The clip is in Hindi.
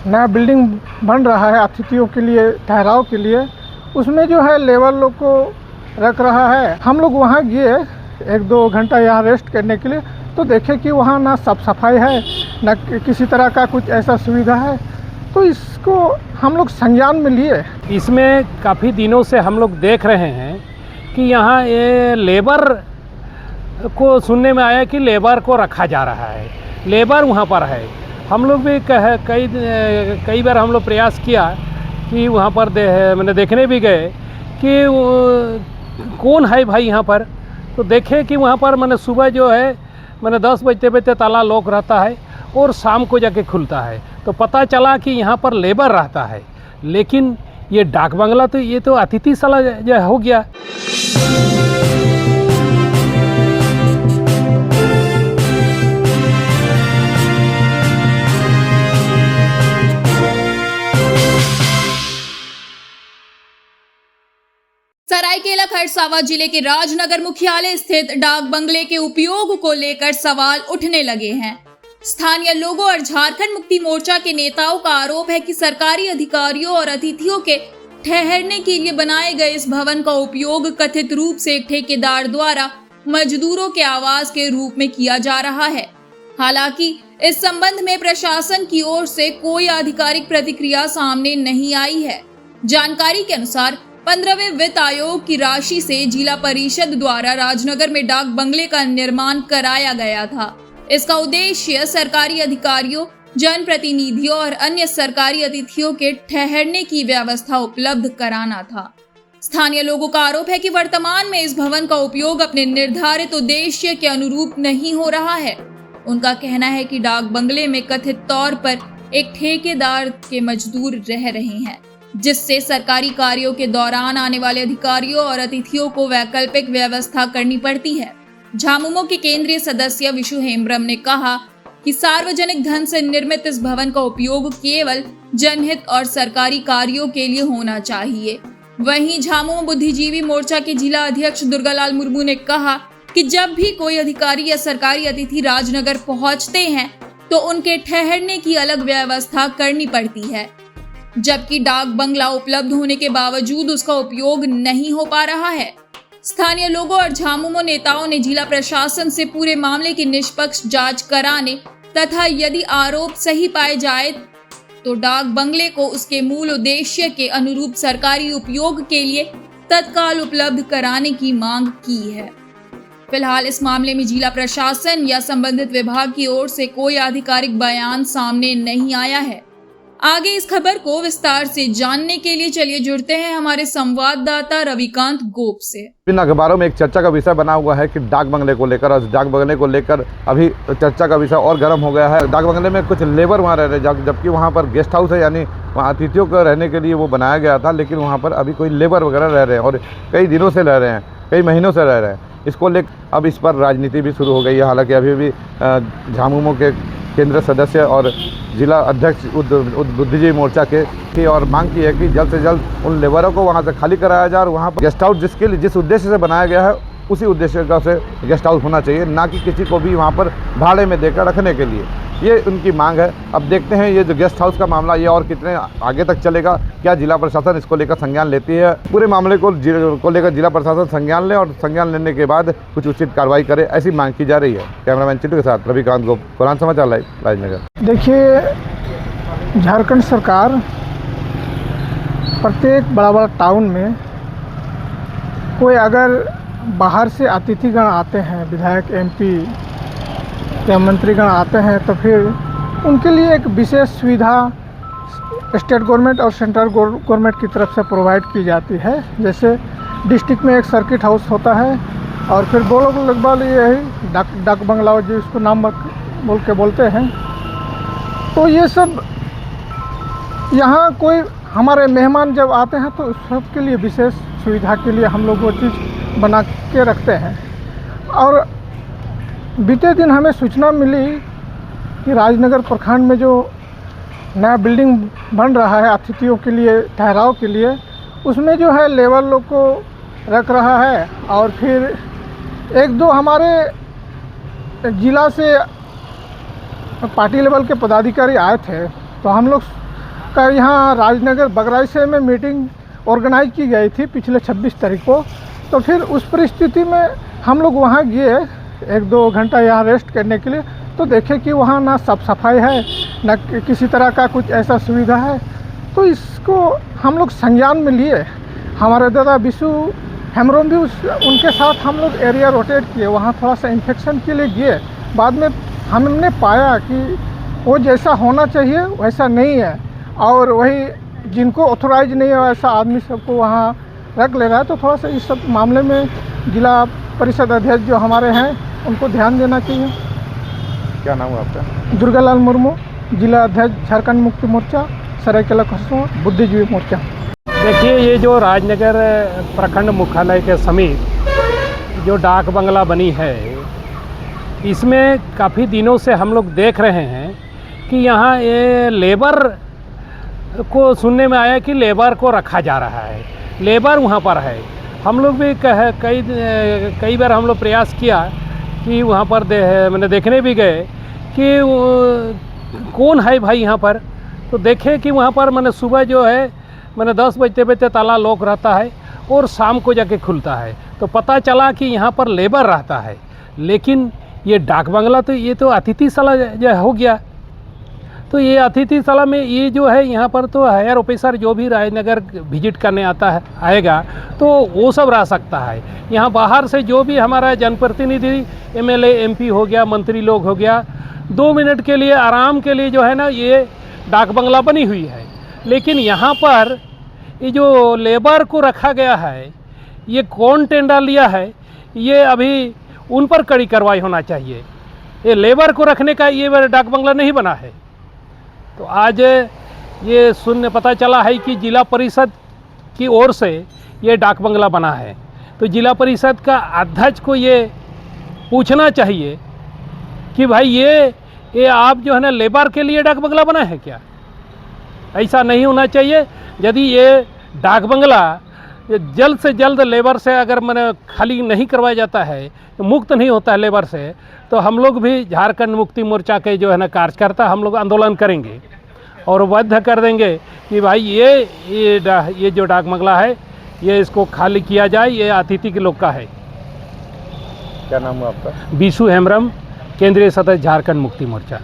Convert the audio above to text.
नया बिल्डिंग बन रहा है अतिथियों के लिए, ठहराव के लिए, उसमें जो है लेबर लोग को रख रहा है। हम लोग वहाँ गए 1-2 घंटा यहाँ रेस्ट करने के लिए, तो देखे कि वहाँ ना साफ सफाई है, ना किसी तरह का कुछ ऐसा सुविधा है। तो इसको हम लोग संज्ञान में लिए। इसमें काफ़ी दिनों से हम लोग देख रहे हैं कि यहाँ ये लेबर को सुनने में आया कि लेबर को रखा जा रहा है, लेबर वहाँ पर है। हम लोग भी कई बार हम लोग प्रयास किया कि वहाँ पर मैंने देखने भी गए कि कौन है भाई यहाँ पर। तो देखें कि वहाँ पर मैंने सुबह जो है मैंने 10 बजते ताला लॉक रहता है और शाम को जाके खुलता है। तो पता चला कि यहाँ पर लेबर रहता है, लेकिन ये डाक बंगला तो ये तो अतिथिशाला जो हो गया। सरायकेला खरसावां जिले के राजनगर मुख्यालय स्थित डाक बंगले के उपयोग को लेकर सवाल उठने लगे हैं। स्थानीय लोगों और झारखंड मुक्ति मोर्चा के नेताओं का आरोप है कि सरकारी अधिकारियों और अतिथियों के ठहरने के लिए बनाए गए इस भवन का उपयोग कथित रूप से एक ठेकेदार द्वारा मजदूरों के आवास के रूप में किया जा रहा है। हालांकि इस संबंध में प्रशासन की ओर से कोई आधिकारिक प्रतिक्रिया सामने नहीं आई है। जानकारी के अनुसार 15वें वित्त आयोग की राशि से जिला परिषद द्वारा राजनगर में डाक बंगले का निर्माण कराया गया था। इसका उद्देश्य सरकारी अधिकारियों, जनप्रतिनिधियों और अन्य सरकारी अतिथियों के ठहरने की व्यवस्था उपलब्ध कराना था। स्थानीय लोगों का आरोप है कि वर्तमान में इस भवन का उपयोग अपने निर्धारित उद्देश्य के अनुरूप नहीं हो रहा है। उनका कहना है कि डाक बंगले में कथित तौर पर एक ठेकेदार के मजदूर रह रहे हैं, जिससे सरकारी कार्यों के दौरान आने वाले अधिकारियों और अतिथियों को वैकल्पिक व्यवस्था करनी पड़ती है। झामुमो के केंद्रीय सदस्य विशु हेम्ब्रम ने कहा कि सार्वजनिक धन से निर्मित इस भवन का उपयोग केवल जनहित और सरकारी कार्यों के लिए होना चाहिए। वहीं झामुमो बुद्धिजीवी मोर्चा के जिला अध्यक्ष दुर्गालाल मुर्मू ने कहा कि जब भी कोई अधिकारी या सरकारी अतिथि राजनगर पहुंचते हैं तो उनके ठहरने की अलग व्यवस्था करनी पड़ती है, जबकि डाक बंगला उपलब्ध होने के बावजूद उसका उपयोग नहीं हो पा रहा है। स्थानीय लोगों और झामुमो नेताओं ने जिला प्रशासन से पूरे मामले की निष्पक्ष जांच कराने तथा यदि आरोप सही पाए जाए तो डाक बंगले को उसके मूल उद्देश्य के अनुरूप सरकारी उपयोग के लिए तत्काल उपलब्ध कराने की मांग की है। फिलहाल इस मामले में जिला प्रशासन या संबंधित विभाग की ओर से कोई आधिकारिक बयान सामने नहीं आया है। आगे इस खबर को विस्तार से जानने के लिए चलिए जुड़ते हैं हमारे संवाददाता रविकांत गोप से। इन अखबारों में एक चर्चा का विषय बना हुआ है कि डाक बंगले को लेकर, और डाक बंगले को लेकर अभी चर्चा का विषय और गर्म हो गया है। डाक बंगले में कुछ लेबर वहाँ रह रहे हैं, जबकि वहाँ पर गेस्ट हाउस है, यानी वहाँ अतिथियों को रहने के लिए वो बनाया गया था, लेकिन वहाँ पर अभी कोई लेबर वगैरह रह रहे हैं और कई दिनों से रह रहे हैं, कई महीनों से रह रहे हैं। इसको लेकर अब इस पर राजनीति भी शुरू हो गई है। हालांकि अभी भी झामुमो के केंद्रीय सदस्य और जिला अध्यक्ष बुद्धिजीवी मोर्चा की और मांग की है कि जल्द से जल्द उन लेबरों को वहां से खाली कराया जाए और वहां पर गेस्ट हाउस जिस उद्देश्य से बनाया गया है उसी उद्देश्य का से गेस्ट हाउस होना चाहिए, ना कि किसी को भी वहां पर भाड़े में देकर रखने के लिए। ये उनकी मांग है। अब देखते हैं ये जो गेस्ट हाउस का मामला ये और कितने आगे तक चलेगा, क्या जिला प्रशासन इसको लेकर संज्ञान लेती है। पूरे मामले को लेकर जिला प्रशासन संज्ञान ले और संज्ञान लेने के बाद कुछ उचित कार्रवाई करे, ऐसी मांग की जा रही है। कैमरामैन चिट्टू के साथ रविकांत गोप, कोरान समाचार लाइव, राजनगर। देखिए, झारखंड सरकार प्रत्येक बड़ा बड़ा टाउन में कोई अगर बाहर से अतिथिगण आते हैं, विधायक, एमपी या मंत्रीगण आते हैं, तो फिर उनके लिए एक विशेष सुविधा स्टेट गवर्नमेंट और सेंट्रल गवर्नमेंट की तरफ से प्रोवाइड की जाती है। जैसे डिस्ट्रिक्ट में एक सर्किट हाउस होता है और फिर दो लोग लगभग यही डाक बंगला जिसको नाम बोल के बोलते हैं। तो ये सब यहाँ कोई हमारे मेहमान जब आते हैं तो सबके लिए विशेष सुविधा के लिए हम लोग वो चीज़ बना के रखते हैं। और बीते दिन हमें सूचना मिली कि राजनगर प्रखंड में जो नया बिल्डिंग बन रहा है अतिथियों के लिए, ठहराव के लिए, उसमें जो है लेबर लोग को रख रहा है। और फिर 1-2 हमारे ज़िला से पार्टी लेवल के पदाधिकारी आए थे, तो हम लोग का यहाँ राजनगर बगराइसे में मीटिंग ऑर्गेनाइज की गई थी पिछले 26 तारीख को। तो फिर उस परिस्थिति में हम लोग वहाँ गए 1-2 घंटा यहाँ रेस्ट करने के लिए, तो देखे कि वहाँ ना साफ सफाई है, ना किसी तरह का कुछ ऐसा सुविधा है। तो इसको हम लोग संज्ञान में लिए। हमारे दादा विशु हेम्ब्रम भी उनके साथ हम लोग एरिया रोटेट किए, वहाँ थोड़ा सा इन्फेक्शन के लिए गए। बाद में हमने पाया कि वो जैसा होना चाहिए वैसा नहीं है, और वही जिनको ऑथोराइज नहीं है वैसा आदमी सबको वहाँ रख ले रहा है। तो थोड़ा सा इस सब मामले में जिला परिषद अध्यक्ष जो हमारे हैं उनको ध्यान देना चाहिए। क्या नाम है आपका? दुर्गालाल मुर्मू, जिला अध्यक्ष झारखंड मुक्ति मोर्चा सरायकेला खरसुआ बुद्धिजीवी मोर्चा। देखिए, ये जो राजनगर प्रखंड मुख्यालय के समीप जो डाक बंगला बनी है, इसमें काफ़ी दिनों से हम लोग देख रहे हैं कि यहाँ ये लेबर को सुनने में आया कि लेबर को रखा जा रहा है, लेबर वहाँ पर है। हम लोग भी कई बार हम लोग प्रयास किया कि वहाँ पर मैंने देखने भी गए कि कौन है भाई यहाँ पर। तो देखे कि वहाँ पर मैंने सुबह जो है मैंने 10 बजते ताला लॉक रहता है और शाम को जाके खुलता है। तो पता चला कि यहाँ पर लेबर रहता है, लेकिन ये डाक बंगला तो ये तो अतिथिशाला जो हो गया। तो ये अतिथिशाला में ये जो है यहाँ पर तो हायर ऑफिसर जो भी राजनगर विजिट करने आता है आएगा तो वो सब रह सकता है। यहाँ बाहर से जो भी हमारा जनप्रतिनिधि MLA MP हो गया, मंत्री लोग हो गया, 2 मिनट के लिए आराम के लिए जो है ना ये डाक बंगला बनी हुई है। लेकिन यहाँ पर ये जो लेबर को रखा गया है, ये कौन टेंडर लिया है, ये अभी उन पर कड़ी कार्रवाई होना चाहिए। ये लेबर को रखने का ये डाक बंगला नहीं बना है। तो आज ये सुनने पता चला है कि जिला परिषद की ओर से ये डाक बंगला बना है। तो जिला परिषद का अध्यक्ष को ये पूछना चाहिए कि भाई ये आप जो है ना लेबर के लिए डाक बंगला बना है क्या? ऐसा नहीं होना चाहिए। यदि ये डाक बंगला जल्द से जल्द लेबर से अगर मैंने खाली नहीं करवाया जाता है, तो मुक्त नहीं होता है लेबर से, तो हम लोग भी झारखंड मुक्ति मोर्चा के जो है ना कार्यकर्ता हम लोग आंदोलन करेंगे और बाध्य कर देंगे कि भाई ये जो डाक बंगला है ये इसको खाली किया जाए, ये अतिथि के लोग का है। क्या नाम है आपका? विशु हेम्ब्रम, केंद्रीय सदस्य झारखंड मुक्ति मोर्चा।